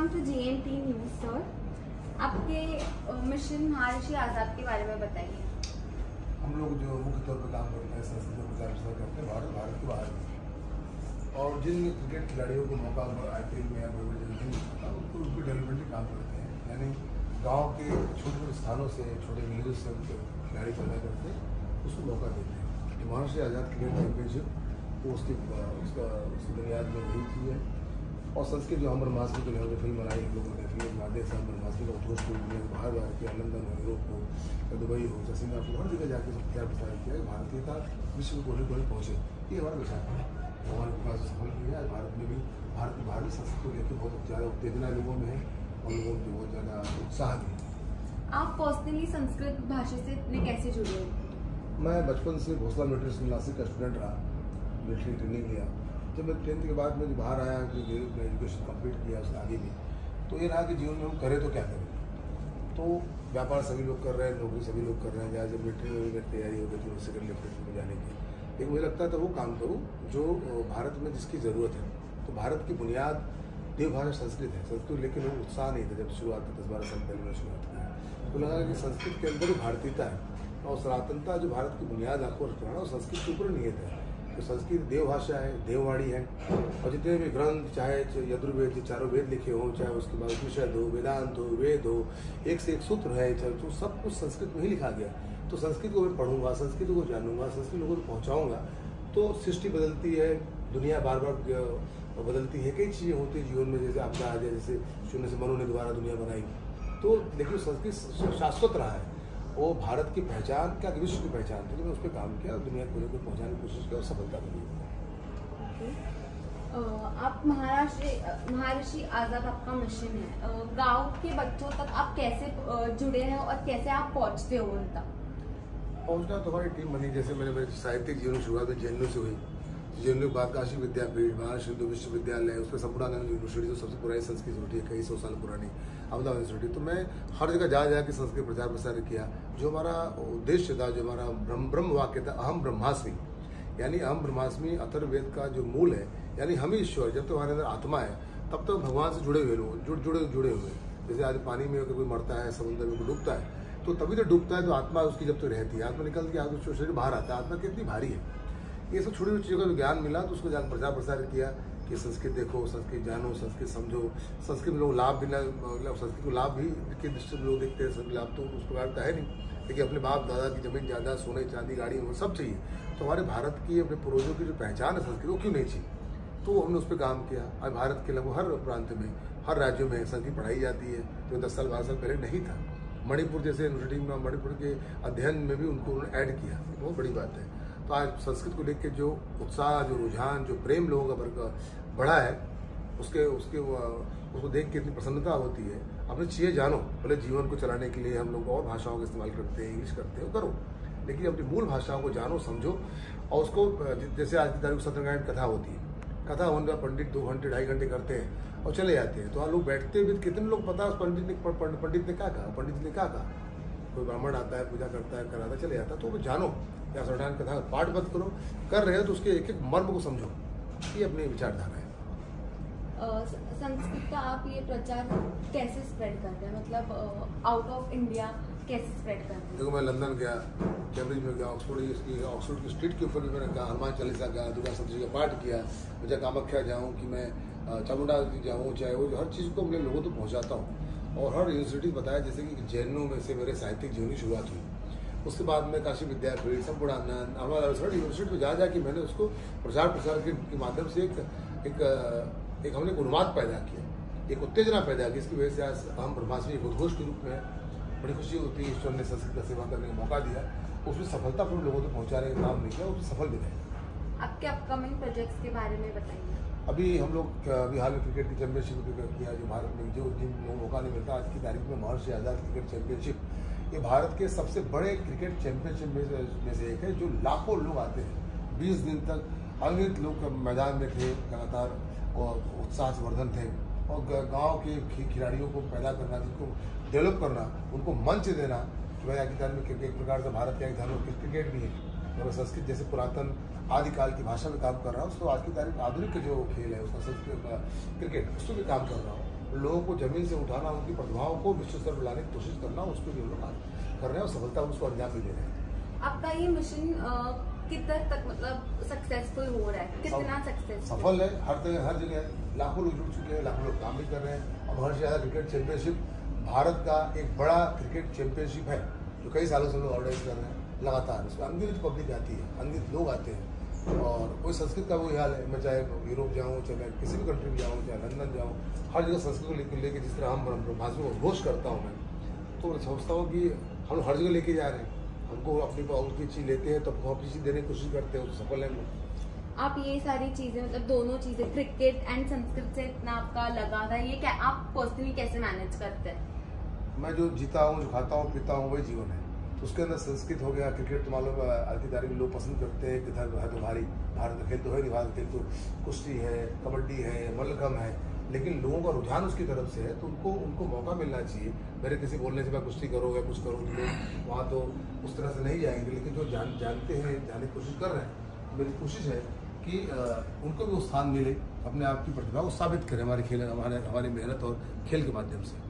Welcome to GNT news sir. आपके mission Maharshi Azad के बारे में बताइए। हम लोग जो मुख्य तौर पर काम करते हैं संस्कृत प्रचार प्रसार करते हैं भारत के बाहर और जिन क्रिकेट खिलाड़ियों को मौका IPL में या बड़े बड़े जगह नहीं मिलता उनको उनके डेवलपमेंट के काम करते हैं। यानी गाँव के छोटे छोटे स्थानों से छोटे विलेज से उनके खिलाड़ी पैदा करते हैं, उसको मौका देते हैं। तो महर्षि आजाद क्रिकेट चैंपियनशिप वो उसकी बुनियाद में वही चीज़ है। और संस्कृत जो हम ब्रह्मास्त्र के लिए फिल्म बनाई हम लोगों ने, फिल्म के माध्यम से हम ब्रह्मास्त्र का उद्घोष दुनिया के बाहर किया, लंदन हो, यूरोप हो, दुबई हो, सिंगापुर, हर जगह जाकर प्रचार प्रसार किया। भारतीयता विश्व में कोने कोने पहुँचे, ये हमारा विचार है। हमारे विकास सफल किया है। भारत में भी भारत की बाहरी संस्कृति को लेकर बहुत ज़्यादा उत्तेजना लोगों में है और लोगों को बहुत ज़्यादा उत्साह भी है। आप पर्सनली संस्कृत भाषा से कैसे जुड़े हो? मैं बचपन से भोसला मिलिट्री स्कूल नासिक का स्टूडेंट रहा, मिलिट्री ट्रेनिंग लिया। जब मैं 10th के बाद में बाहर आया, मैं एजुकेशन कंप्लीट किया, उसके आगे भी तो ये रहा कि जीवन में हम करें तो क्या करें। तो व्यापार सभी लोग कर रहे हैं, नौकरी सभी लोग कर रहे हैं, जहाँ जब मिलिट्री में मेरी तैयारी हो गई थी सेकेंड लेफ्टिनेंट में जाने की, लेकिन मुझे लगता था वो काम करूँ जो भारत में जिसकी ज़रूरत है। तो भारत की बुनियाद देवभाषा संस्कृत है, संस्कृत लेकिन वो उत्साह नहीं था जब शुरुआत 10-12 साल पहले मैंने शुरुआत की। तो लगा कि संस्कृत के अंदर भारतीयता है और सनातनता जो भारत की बुनियाद आपको रखना और संस्कृत के ऊपर निहित है। तो संस्कृत देवभाषा है, देववाणी है और जितने भी ग्रंथ, चाहे यजुर्वेद, चारों वेद लिखे हों, चाहे उसके बाद उपनिषद हो, वेदांत हो, वेद हो, एक से एक सूत्र है, तो सब कुछ संस्कृत में ही लिखा गया। तो संस्कृत को मैं पढ़ूंगा, संस्कृत को जानूंगा, संस्कृत लोगों को पहुँचाऊँगा तो सृष्टि बदलती है, दुनिया बार बार बदलती है, कई चीज़ें होती है जीवन में, जैसे आपदा आ जाए, जैसे शून्य से मनु ने दोबारा दुनिया बनाई। तो लेकिन संस्कृत शाश्वत रहा है, वो भारत की पहचान क्या विश्व की पहचान थी। मैंने उस पर काम किया, दुनिया को लेकर पहुँचाने की कोशिश की और सफलता मिली। आप महर्षि आजाद आपका मिशन है, गांव के बच्चों तक आप कैसे जुड़े हैं और कैसे आप पहुंचते हो उन तक? पहुँचना तो हमारी टीम बनी। जैसे मैंने मेरे साहित्यिक जीवन शुरुआत में JNU से हुई, JNU के बाद काशी विद्यापीठ, महाराष्ट्र हिंदू विश्वविद्यालय, उसमें संपूर्णानंद यूनिवर्सिटी जो सबसे पुरानी संस्कृत यूनिवर्सिटी है, कई 100 साल पुरानी अहमदाबाद यूनिवर्सिटी। तो मैं हर जगह जा के संस्कृत प्रचार प्रसार किया। जो हमारा उद्देश्य था, जो हमारा ब्रह्म वाक्य था, अहम ब्रह्मास्मि, यानी अहम ब्रह्मास्मि अथर्ववेद का जो मूल है, यानी हम ही ईश्वर। जब तक हमारे अंदर आत्मा है तब तक भगवान से जुड़े हुए लोग जुड़े हुए। जैसे आज पानी में अगर कोई मरता है, समुद्र में कोई डूबता है, तो तभी तो डूबता है तो आत्मा उसकी जब तक रहती है, आत्मा निकल के आत्मा शरीर बाहर आता है, आत्मा कितनी भारी है। ये सब छोटी छोटी चीज़ों का ज्ञान मिला तो उसको जाकर प्रचार प्रसार किया कि संस्कृत देखो, संस्कृत जानो, संस्कृत समझो। संस्कृत में लोग लाभ भी संस्कृत को लाभ भी के दृष्टि से लोग देखते हैं, सब लाभ तो उस प्रकार का है नहीं, लेकिन अपने बाप दादा की जमीन जायदाद, सोने चांदी, गाड़ी, वो सब चाहिए। तो हमारे भारत की, अपने पूर्वजों की जो पहचान है संस्कृत, वो क्यों नहीं चाहिए। तो हमने उस पर काम किया। आज भारत के लगभग हर प्रांत में, हर राज्यों में संस्कृत पढ़ाई जाती है, जो 10 साल 12 साल पहले नहीं था। मणिपुर जैसे यूनिवर्सिटी में, मणिपुर के अध्ययन में भी उनको ऐड किया, बहुत बड़ी बात है। तो आज संस्कृत को लेकर जो उत्साह, जो रुझान, जो प्रेम लोगों का बढ़ा है, उसको देख के इतनी प्रसन्नता होती है। अपनी चीज़ें जानो, भले जीवन को चलाने के लिए हम लोग और भाषाओं का इस्तेमाल करते हैं, इंग्लिश करते हैं, करो, लेकिन अपनी मूल भाषाओं को जानो, समझो और उसको, जैसे आज की तारीख सत्यनारायण कथा होती है, कथा होने का पंडित 2 घंटे 2.5 घंटे करते हैं और चले जाते हैं। तो आप लोग बैठते भी, कितने लोग पता है पंडित ने क्या कहा, पंडित ने क्या कहा। कोई ब्राह्मण आता है, पूजा करता है, कराता चले जाता है। तो वो जानो, या सत्यनारायण कथा पाठ मत करो, कर रहे हो तो उसके एक एक मर्म को समझो। ये अपनी विचारधारा है। संस्कृत का आप ये प्रचार कैसे स्प्रेड करते हैं, मतलब आउट ऑफ इंडिया कैसे स्प्रेड करते हैं? देखो, मैं लंदन गया, कैम्ब्रिज में गया, ऑक्सफोर्ड की स्ट्रीट के ऊपर भी मैंने कहा, हनुमान चालीसा गया, दुर्गा सप्तशती का पाठ किया, मुझे कामाख्या जाऊँ कि मैं चामुंडा जाऊँ, चाहे वो हर चीज़ को मैं लोगों तक पहुँचाता हूँ। और हर यूनिवर्सिटी बताया, जैसे कि JNU में से मेरे साहित्यिक जीवन की शुरुआत हुई। उसके बाद में काशी विद्यापीठ, संपूर्णानंद, अहमदाबाद यूनिवर्सिटी में जा के मैंने उसको प्रचार प्रसार के माध्यम से एक हमने एक उन्माद पैदा किया, एक उत्तेजना पैदा की। इसकी वजह से आज हम ब्रह्मास्मि एक उद्घोष के रूप में बड़ी खुशी होती है। ईश्वर ने संस्कृत का सेवा करने का मौका दिया, उसमें सफलतापूर्ण लोगों तक पहुँचाने का काम नहीं किया, उसमें सफल भी रहे। आपके अपकमिंग प्रोजेक्ट्स के बारे में बताइए। अभी हम लोग अभी हाल में क्रिकेट की चैंपियनशिप किया, जो भारत में जिन लोगों को मौका नहीं मिलता। आज की तारीख में महर्षि आजाद क्रिकेट चैंपियनशिप, ये भारत के सबसे बड़े क्रिकेट चैंपियनशिप में से एक है, जो लाखों लोग आते हैं। 20 दिन तक अनगिनत लोग मैदान में थे, लगातार और उत्साह से वर्धन थे। और गांव के खिलाड़ियों को पैदा करना, जिनको डेवलप करना, उनको मंच देना। जो है आज की तारीख में एक प्रकार से भारत का एक धर्म क्रिकेट भी है, और संस्कृत जैसे पुरातन आदिकाल की भाषा में काम कर रहा हूँ। तो आज की तारीख आधुनिक जो खेल है उसका संस्कृत क्रिकेट, उस पर भी काम कर रहा हूँ। लोगों को जमीन से उठाना, उनकी प्रतिभाओं को विश्व स्तर पर लाने की कोशिश करना, उस पर भी हम लोग काम कर रहे हैं और सफलता उसको अंजाम भी दे रहे हैं। आपका ये मिशन कितना तक मतलब सक्सेसफुल हो रहा है, कितना सक्सेसफुल सफल है? हर जगह लाखों लोग जुड़ चुके हैं, लाखों लोग काम भी कर रहे हैं। और हर ज्यादा क्रिकेट चैंपियनशिप भारत का एक बड़ा क्रिकेट चैंपियनशिप है जो कई सालों से लोग ऑर्गेनाइज कर रहे हैं लगातार। उसमें अनगिनत पब्लिक आती है, अनगिनत लोग आते हैं और कोई संस्कृत का वही हाल है। मैं चाहे यूरोप जाऊँ, चाहे मैं किसी भी कंट्री में जाऊँ, चाहे लंदन जाऊँ, हर जगह संस्कृत को लेकर जिस तरह हम भाषा को घोष करता हूँ मैं, तो मैं समझता हूँ कि हम हर जगह लेके जा रहे हैं। हमको अपनी उनकी चीज़ लेते हैं तो अपनी चीज़ देने की कोशिश करते हैं, तो सफल है हम। आप ये सारी चीजें मतलब दोनों चीजें क्रिकेट एंड संस्कृत से इतना आपका लगा था, ये क्या आप पर्सनली कैसे मैनेज करते हैं? मैं जो जीता हूँ, जो खाता हूँ, पीता हूँ, वही जीवन है। तो उसके अंदर संस्कृत हो गया, क्रिकेट तो मालूम है आज की तारीख में लोग पसंद करते हैं, किधर है तो भारी, भारत का खेल तो है नहीं, भारत का खेल तो कुश्ती है, कबड्डी है, मल्लखम्ब है, लेकिन लोगों का रुझान उसकी तरफ से है, तो उनको मौका मिलना चाहिए। मेरे किसी बोलने से मैं कुश्ती करो या कुछ करो, लोग वहाँ तो उस तरह से नहीं जाएंगे, लेकिन जो जानते हैं, जाने की कोशिश कर रहे हैं, मेरी कोशिश है कि उनको भी वो स्थान मिले, अपने आप की प्रतिभा को साबित करें हमारे खेल, हमारी मेहनत और खेल के माध्यम से।